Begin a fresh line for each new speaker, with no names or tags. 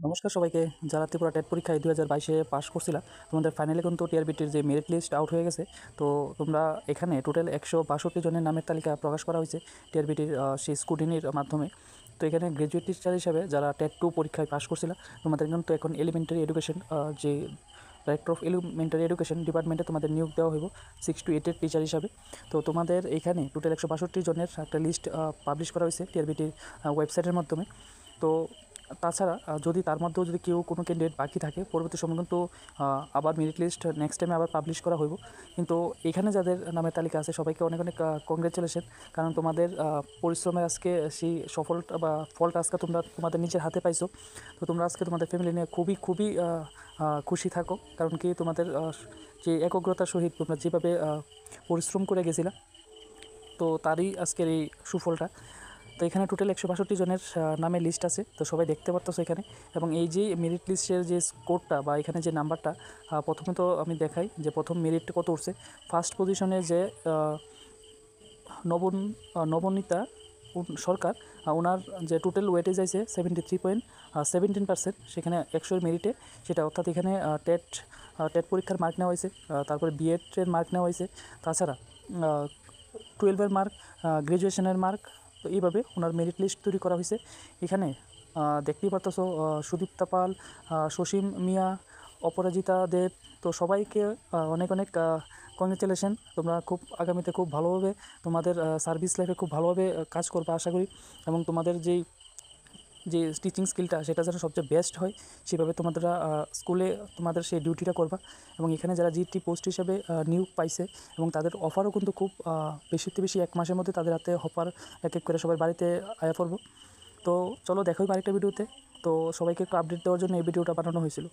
নমস্কার সবাইকে। যারা ত্রিপুরা টেট পরীক্ষায় 2022-এ পাস করছিলা, তোমাদের ফাইনালে কিন্তু টিআরবিটির যে মেরিট লিস্ট আউট হয়ে গেছে। তো তোমরা এখানে টোটাল 162 জনের নামের তালিকা প্রকাশ করা হয়েছে টিআরবিটির সেই স্ক্রুটিনির মাধ্যমে। তো এখানে গ্র্যাজুয়েট টিচার হিসাবে যারা টেট 2 পরীক্ষায় পাস করছিলা, তোমাদের কিন্তু এখন এলিমেন্টারি এডুকেশন যে ডাইরেক্টর অফ এলিমেন্টারি এডুকেশন ডিপার্টমেন্টে তোমাদের নিয়োগ দেওয়া হইব 6 to 8-এর টিচার হিসাবে। তো তোমাদের এখানে টোটাল 162 জনের একটা লিস্ট পাবলিশ করা হয়েছে টিআরবিটির ওয়েবসাইটের মাধ্যমে। তো তাছাড়া যদি তার মধ্যেও যদি কেউ কোনো ক্যান্ডিডেট বাকি থাকে, পরবর্তী সময় কিন্তু আবার মেরিট লিস্ট নেক্সট টাইমে আবার পাবলিশ করা হইব। কিন্তু এখানে যাদের নামের তালিকা আছে সবাইকে অনেক অনেক কংগ্রেচুলেশন, কারণ তোমাদের পরিশ্রমের আজকে সেই সফলতা বা ফলটা আজকে তোমরা তোমাদের নিজের হাতে পাইছো। তো তোমরা আজকে তোমাদের ফ্যামিলি নিয়ে খুবই খুবই খুশি থাকো, কারণ কি তোমাদের যে একগ্রতার সহিত তোমরা যেভাবে পরিশ্রম করে গেছিলা, তো তারই আজকের এই সুফলটা। তো এখানে টোটাল 162 জনের নামের লিস্ট আছে, তো সবাই দেখতে পারতেছো এখানে। এবং এই যে মেরিট লিস্টের যে স্কোরটা বা এখানে যে নাম্বারটা, প্রথমে তো আমি দেখাই যে প্রথম মেরিট কত উঠছে। ফার্স্ট পজিশনে যে নবনীতা সরকার, ওনার যে টোটাল ওয়েটেজ আছে 73.17%, সেখানে 100-এর মেরিটে সেটা, অর্থাৎ এখানে টেট টেট পরীক্ষার মার্ক নেওয়া হয়েছে, তারপরে বিএডের মার্ক নেওয়া হয়েছে, তাছাড়া 12-এর মার্ক, গ্র্যাজুয়েশনের মার্ক। তো এইভাবে ওনার মেরিট লিস্ট তৈরি করা হয়েছে। এখানে দেখতেই পারতেছো সুদীপ্তা পাল, সসীম মিয়া, অপরাজিতা দেব, তো সবাইকে অনেক অনেক কংগ্রেচুলেশন। তোমরা খুব আগামীতে খুব ভালোভাবে তোমাদের সার্ভিস লাইফে খুব ভালোভাবে কাজ করবে আশা করি, এবং তোমাদের যেই যে টিচিং স্কিলটা সেটা যেন সবচেয়ে বেস্ট হয়, সেভাবে তোমাদের স্কুলে তোমাদের সেই ডিউটিটা করবা। এবং এখানে যারা জিটি পোস্ট হিসেবে নিয়োগ পাইছে, এবং তাদের অফারও কিন্তু খুব বেশিতে বেশি 1 মাসের মধ্যে তাদের হাতে অফার এক এক করে সবার বাড়িতে আয়া পড়বো। তো চলো, দেখা হইব আরেকটা ভিডিওতে। তো সবাইকে একটু আপডেট দেওয়ার জন্য এই ভিডিওটা বানানো হয়েছিল।